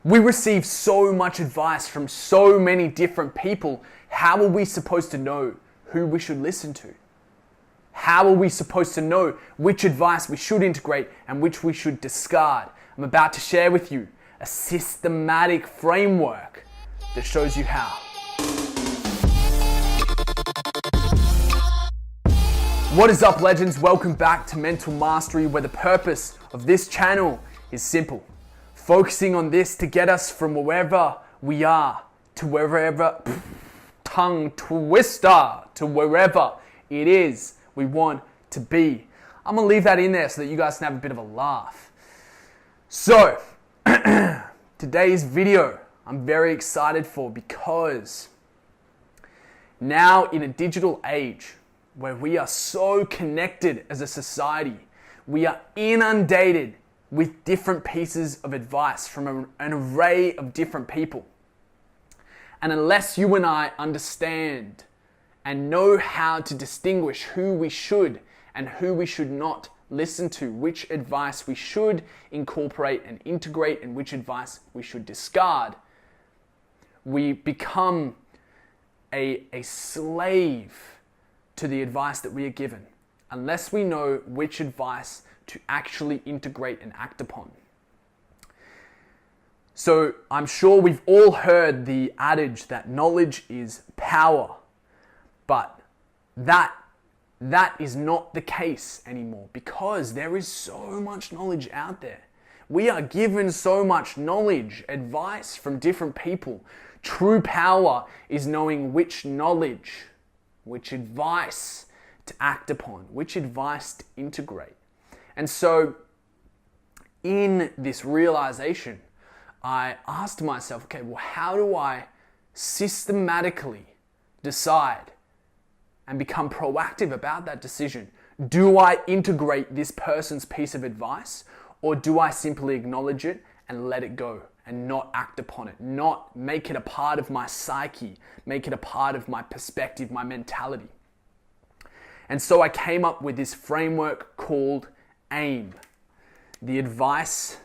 We receive so much advice from so many different people. How are we supposed to know who we should listen to? How are we supposed to know which advice we should integrate and which we should discard? I'm about to share with you a systematic framework that shows you how. What is up, legends? Welcome back to Mental Mastery, where the purpose of this channel is simple. Focusing on this to get us from wherever we are to wherever, tongue twister, to wherever it is we want to be. I'm going to leave that in there so that you guys can have a bit of a laugh. So, today's video I'm very excited for, because now in a digital age where we are so connected as a society, we are inundated with different pieces of advice from an array of different people. And unless you and I understand and know how to distinguish who we should and who we should not listen to, which advice we should incorporate and integrate and which advice we should discard, we become a slave to the advice that we are given, unless we know which advice to actually integrate and act upon. So I'm sure we've all heard the adage that knowledge is power, but that is not the case anymore, because there is so much knowledge out there. We are given so much knowledge, advice from different people. True power is knowing which knowledge, which advice to act upon, which advice to integrate. And so in this realization, I asked myself, okay, well, how do I systematically decide and become proactive about that decision? Do I integrate this person's piece of advice, or do I simply acknowledge it and let it go and not act upon it, not make it a part of my psyche, make it a part of my perspective, my mentality? And so I came up with this framework called A.I.M, the Advice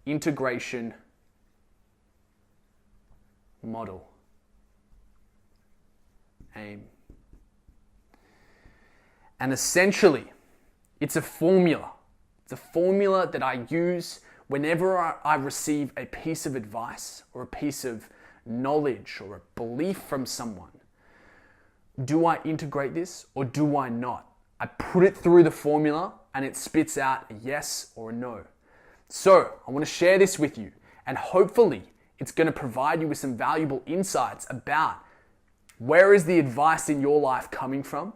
Integration Model. A.I.M. And essentially, it's a formula. It's a formula that I use whenever I receive a piece of advice or a piece of knowledge or a belief from someone. Do I integrate this or do I not? I put it through the formula and it spits out a yes or a no. So I want to share this with you, and hopefully it's going to provide you with some valuable insights about where is the advice in your life coming from,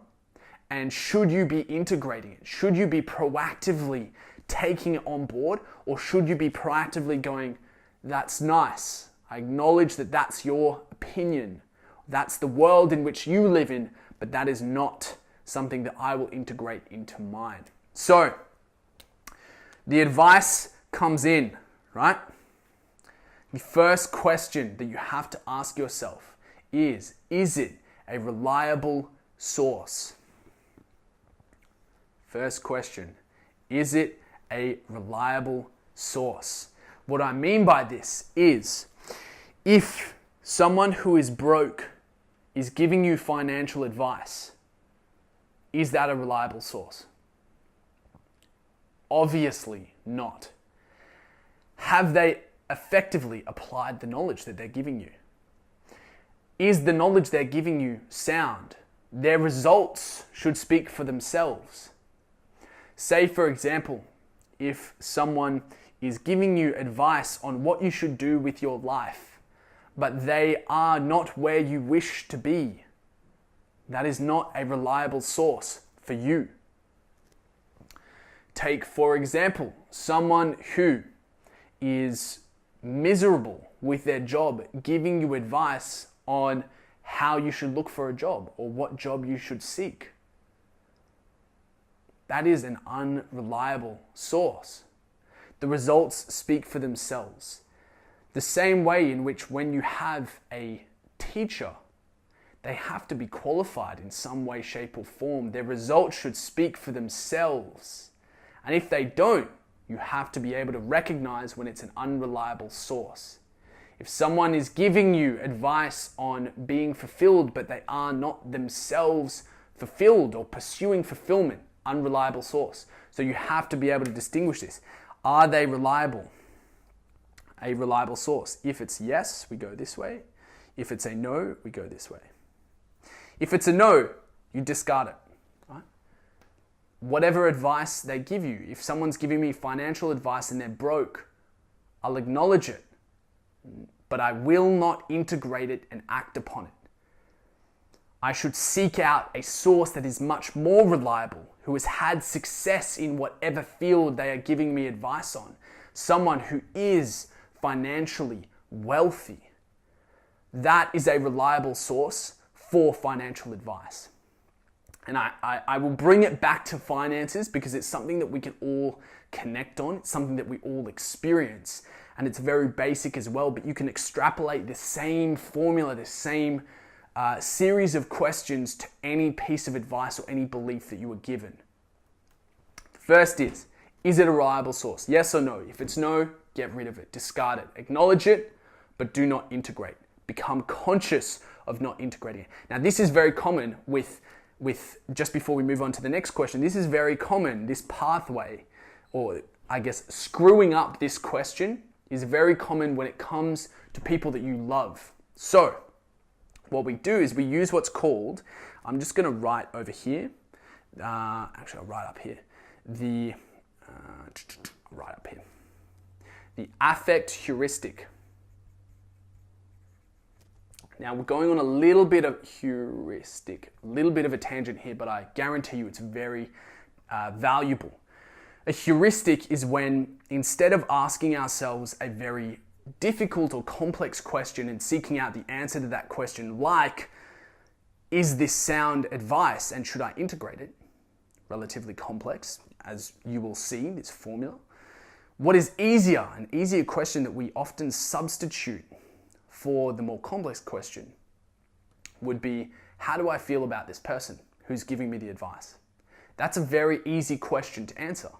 and should you be integrating it? Should you be proactively taking it on board, or should you be proactively going, that's nice, I acknowledge that that's your opinion, that's the world in which you live in, but that is not something that I will integrate into mine. So the advice comes in, right? The first question that you have to ask yourself is it a reliable source? First question, is it a reliable source? What I mean by this is, if someone who is broke is giving you financial advice, is that a reliable source? Obviously not. Have they effectively applied the knowledge that they're giving you? Is the knowledge they're giving you sound? Their results should speak for themselves. Say, for example, if someone is giving you advice on what you should do with your life, but they are not where you wish to be, that is not a reliable source for you. Take, for example, someone who is miserable with their job, giving you advice on how you should look for a job or what job you should seek. That is an unreliable source. The results speak for themselves. The same way in which when you have a teacher, they have to be qualified in some way, shape, or form. Their results should speak for themselves. And if they don't, You have to be able to recognize when it's an unreliable source. If someone is giving you advice on being fulfilled, but they are not themselves fulfilled or pursuing fulfillment, unreliable source. So you have to be able to distinguish this. Are they reliable? A reliable source. If it's yes, we go this way. If it's a no, we go this way. If it's a no, you discard it. Right? Whatever advice they give you, if someone's giving me financial advice and they're broke, I'll acknowledge it, but I will not integrate it and act upon it. I should seek out a source that is much more reliable, who has had success in whatever field they are giving me advice on. Someone who is financially wealthy. That is a reliable source for financial advice. And I will bring it back to finances because it's something that we can all connect on. It's something that we all experience. And it's very basic as well, but you can extrapolate the same formula, the same series of questions to any piece of advice or any belief that you were given. First is it a reliable source? Yes or no? If it's no, get rid of it, discard it, acknowledge it, but do not integrate. Become conscious of not integrating it. Now, this is very common with just before we move on to the next question, this is very common, this pathway, or I guess screwing up this question is very common when it comes to people that you love. So, what we do is we use what's called, I'm just going to write over here, actually I'll write up here, the affect heuristic. Now we're going on a little bit of heuristic, a little bit of a tangent here, but I guarantee you it's very valuable. A heuristic is when instead of asking ourselves a very difficult or complex question and seeking out the answer to that question, like, is this sound advice and should I integrate it? Relatively complex, as you will see, this formula. What is easier, an easier question that we often substitute for the more complex question would be, how do I feel about this person who's giving me the advice? That's a very easy question to answer.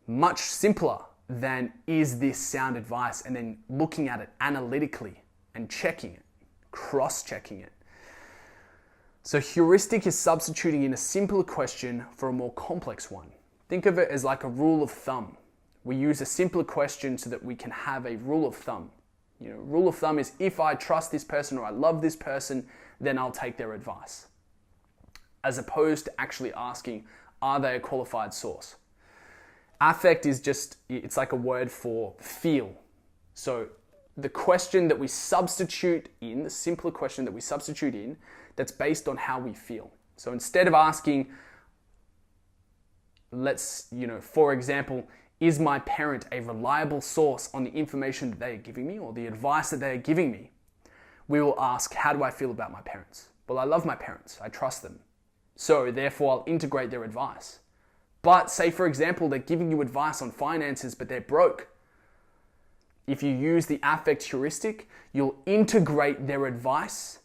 Much simpler than, is this sound advice, and then looking at it analytically and checking it, cross-checking it. So heuristic is substituting in a simpler question for a more complex one. Think of it as like a rule of thumb. We use a simpler question so that we can have a rule of thumb. You know, rule of thumb is, if I trust this person or I love this person, then I'll take their advice. As opposed to actually asking, are they a qualified source? Affect is just, it's like a word for feel. So the question that we substitute in, the simpler question that we substitute in, that's based on how we feel. So instead of asking, for example, is my parent a reliable source on the information that they are giving me or the advice that they are giving me? We will ask, how do I feel about my parents? Well, I love my parents. I trust them. So therefore, I'll integrate their advice. But say, for example, they're giving you advice on finances, but they're broke. If you use the affect heuristic, you'll integrate their advice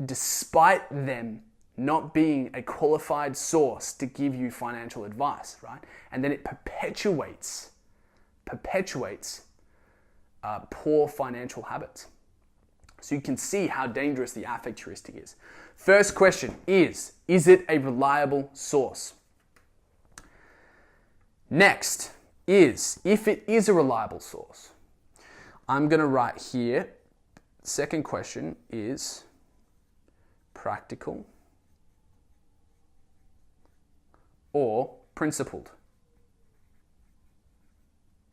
despite them not being a qualified source to give you financial advice, right? And then it perpetuates poor financial habits. So you can see how dangerous the affect heuristic is. First question is it a reliable source? Next is, if it is a reliable source, I'm going to write here, second question is practical or principled.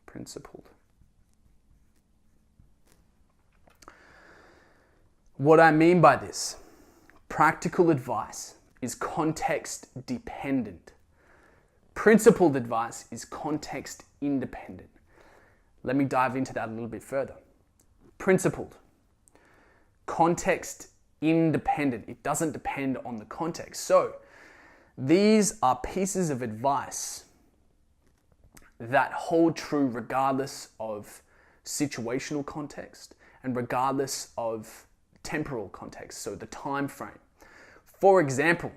Principled. What I mean by this, practical advice is context dependent. Principled advice is context independent. Let me dive into that a little bit further. Principled, context independent. It doesn't depend on the context. So these are pieces of advice that hold true regardless of situational context and regardless of temporal context, so the time frame. For example,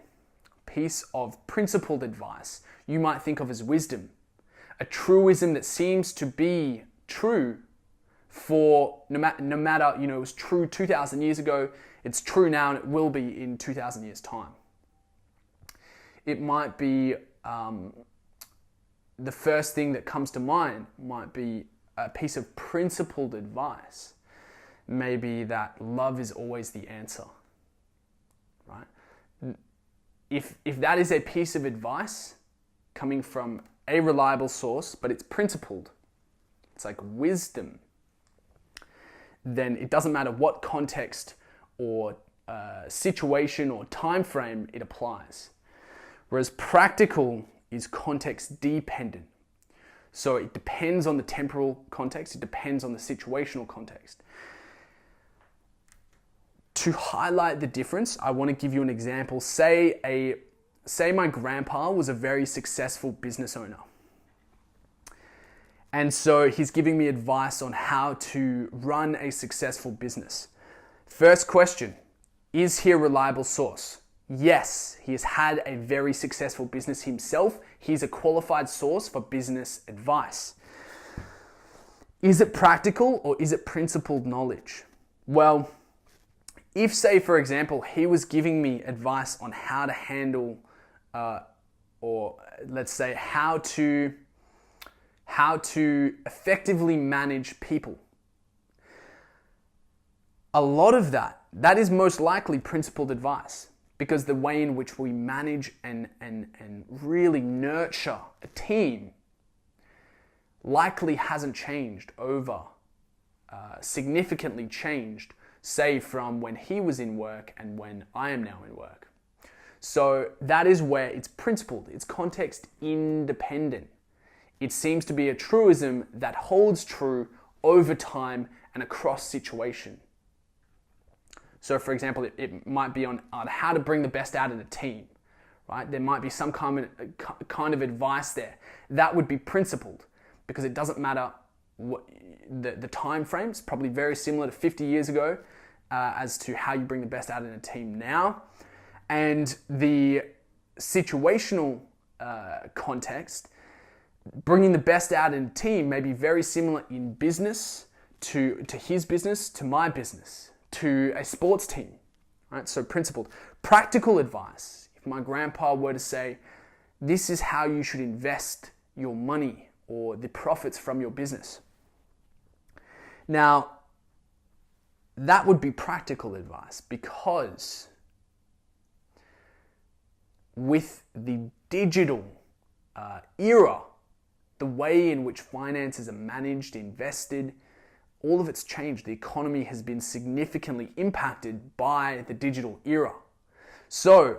a piece of principled advice you might think of as wisdom. a truism that seems to be true for no matter, it was true 2,000 years ago, it's true now, and it will be in 2,000 years' time. It might be, the first thing that comes to mind might be a piece of principled advice. Maybe that love is always the answer, right? If that is a piece of advice coming from a reliable source, but it's principled, it's like wisdom, then it doesn't matter what context or situation or time frame it applies. Whereas practical is context dependent. So it depends on the temporal context, it depends on the situational context. To highlight the difference, I want to give you an example. Say my grandpa was a very successful business owner. And so he's giving me advice on how to run a successful business. First question, is he a reliable source? Yes, he has had a very successful business himself. He's a qualified source for business advice. Is it practical or is it principled knowledge? Well, if, say, for example, he was giving me advice on how to handle, or let's say how to effectively manage people, a lot of that is most likely principled advice, because the way in which we manage and really nurture a team likely hasn't changed significantly changed, say from when he was in work and when I am now in work. So that is where it's principled, it's context independent. It seems to be a truism that holds true over time and across situation. So for example, it might be on how to bring the best out of the team, right? There might be some kind of advice there. That would be principled, because it doesn't matter what the time frames, probably very similar to 50 years ago, as to how you bring the best out in a team now. And the situational context, bringing the best out in a team may be very similar in business to his business, to my business, to a sports team, right? So principled. Practical advice, if my grandpa were to say, this is how you should invest your money or the profits from your business. Now, that would be practical advice, because with the digital era, the way in which finances are managed, invested, all of it's changed. The economy has been significantly impacted by the digital era. So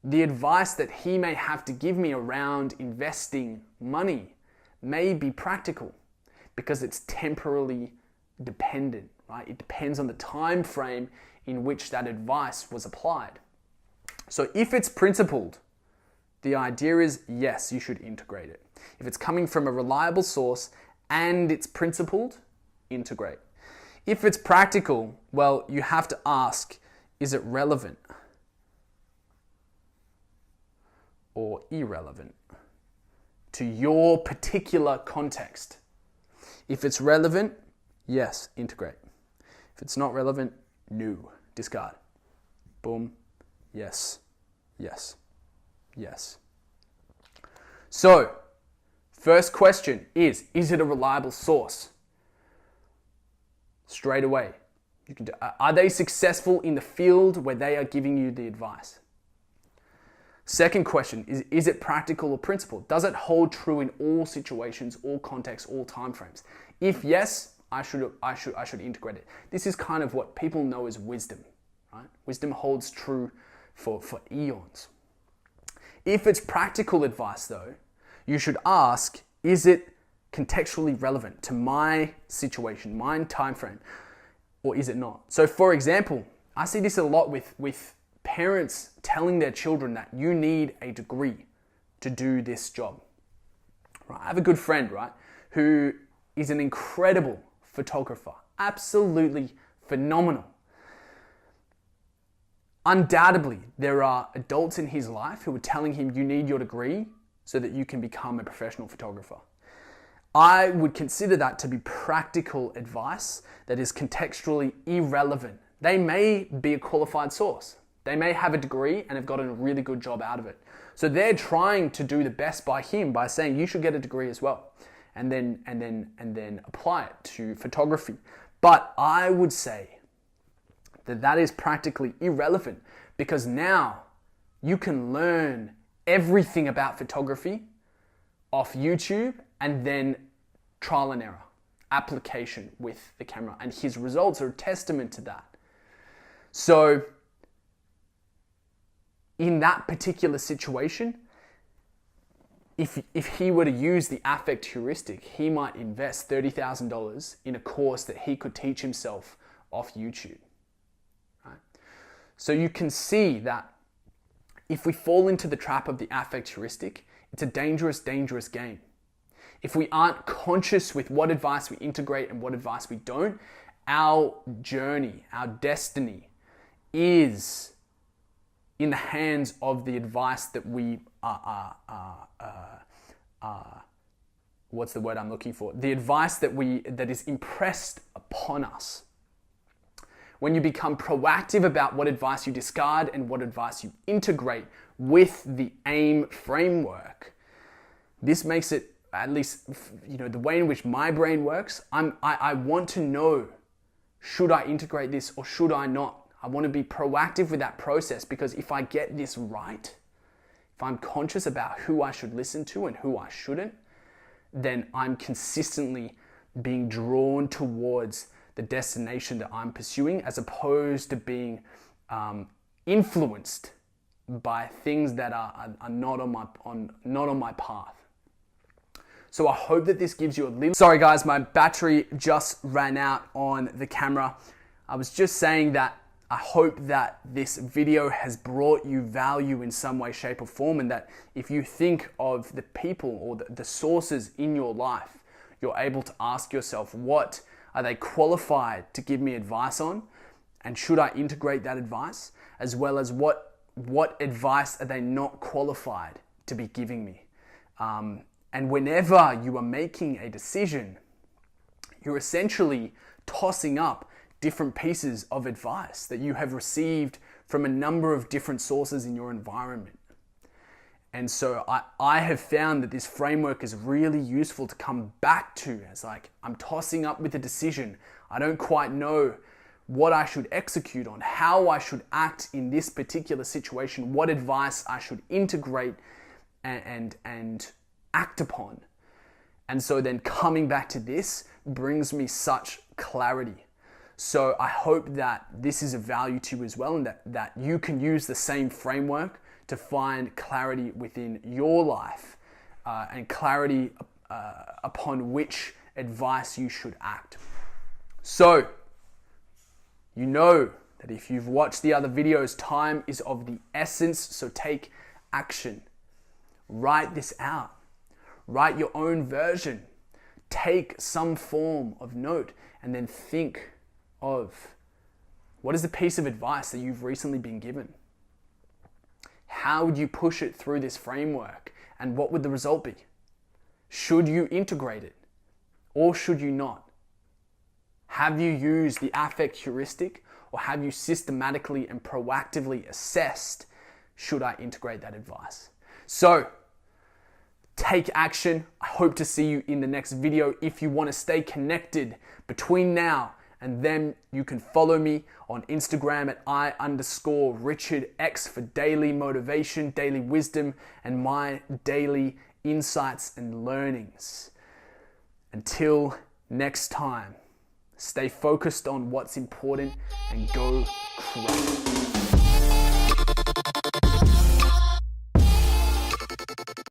the advice that he may have to give me around investing money may be practical, because it's temporally dependent, right? It depends on the time frame in which that advice was applied. So if it's principled, the idea is, yes, you should integrate it. If it's coming from a reliable source and it's principled, integrate. If it's practical, well, you have to ask, is it relevant or irrelevant to your particular context? If it's relevant, yes, integrate. If it's not relevant, no, discard. Boom, yes, yes, yes. So, first question is it a reliable source? Straight away, you can are they successful in the field where they are giving you the advice? Second question is it practical or principled? Does it hold true in all situations, all contexts, all timeframes? If yes, I should integrate it. This is kind of what people know as wisdom, right? Wisdom holds true for eons. If it's practical advice though, you should ask, is it contextually relevant to my situation, my time frame, or is it not? So for example, I see this a lot with parents telling their children that you need a degree to do this job. Right? I have a good friend, right, who is an incredible photographer, absolutely phenomenal. Undoubtedly, there are adults in his life who are telling him you need your degree so that you can become a professional photographer. I would consider that to be practical advice that is contextually irrelevant. They may be a qualified source. They may have a degree and have gotten a really good job out of it. So they're trying to do the best by him by saying you should get a degree as well, and then apply it to photography. But I would say that is practically irrelevant, because now you can learn everything about photography off YouTube and then trial and error application with the camera, and his results are a testament to that. So in that particular situation, if he were to use the affect heuristic, he might invest $30,000 in a course that he could teach himself off YouTube. Right? So you can see that if we fall into the trap of the affect heuristic, it's a dangerous, dangerous game. If we aren't conscious with what advice we integrate and what advice we don't, our journey, our destiny is in the hands of the advice that we what's the word I'm looking for? The advice that is impressed upon us. When you become proactive about what advice you discard and what advice you integrate with the A.I.M framework, this makes it, at least the way in which my brain works, I want to know, should I integrate this or should I not? I want to be proactive with that process, because if I get this right, if I'm conscious about who I should listen to and who I shouldn't, then I'm consistently being drawn towards the destination that I'm pursuing, as opposed to being influenced by things that are not on my path. So I hope that this gives you a little... Sorry guys, my battery just ran out on the camera. I was just saying that I hope that this video has brought you value in some way, shape or form, and that if you think of the people or the sources in your life, you're able to ask yourself, what are they qualified to give me advice on? And should I integrate that advice? As well as what advice are they not qualified to be giving me? And whenever you are making a decision, you're essentially tossing up different pieces of advice that you have received from a number of different sources in your environment. And so I have found that this framework is really useful to come back to. It's like, I'm tossing up with a decision. I don't quite know what I should execute on, how I should act in this particular situation, what advice I should integrate and act upon. And so then coming back to this brings me such clarity. So I hope that this is of value to you as well, and that you can use the same framework to find clarity within your life and clarity upon which advice you should act. So you know that if you've watched the other videos, time is of the essence, so take action. Write this out. Write your own version. Take some form of note and then think of what is the piece of advice that you've recently been given? How would you push it through this framework, and what would the result be? Should you integrate it or should you not? Have you used the affect heuristic, or have you systematically and proactively assessed, should I integrate that advice? So take action. I hope to see you in the next video. If you want to stay connected between now and then, you can follow me on Instagram at I_RichardX for daily motivation, daily wisdom, and my daily insights and learnings. Until next time, stay focused on what's important and go crush it.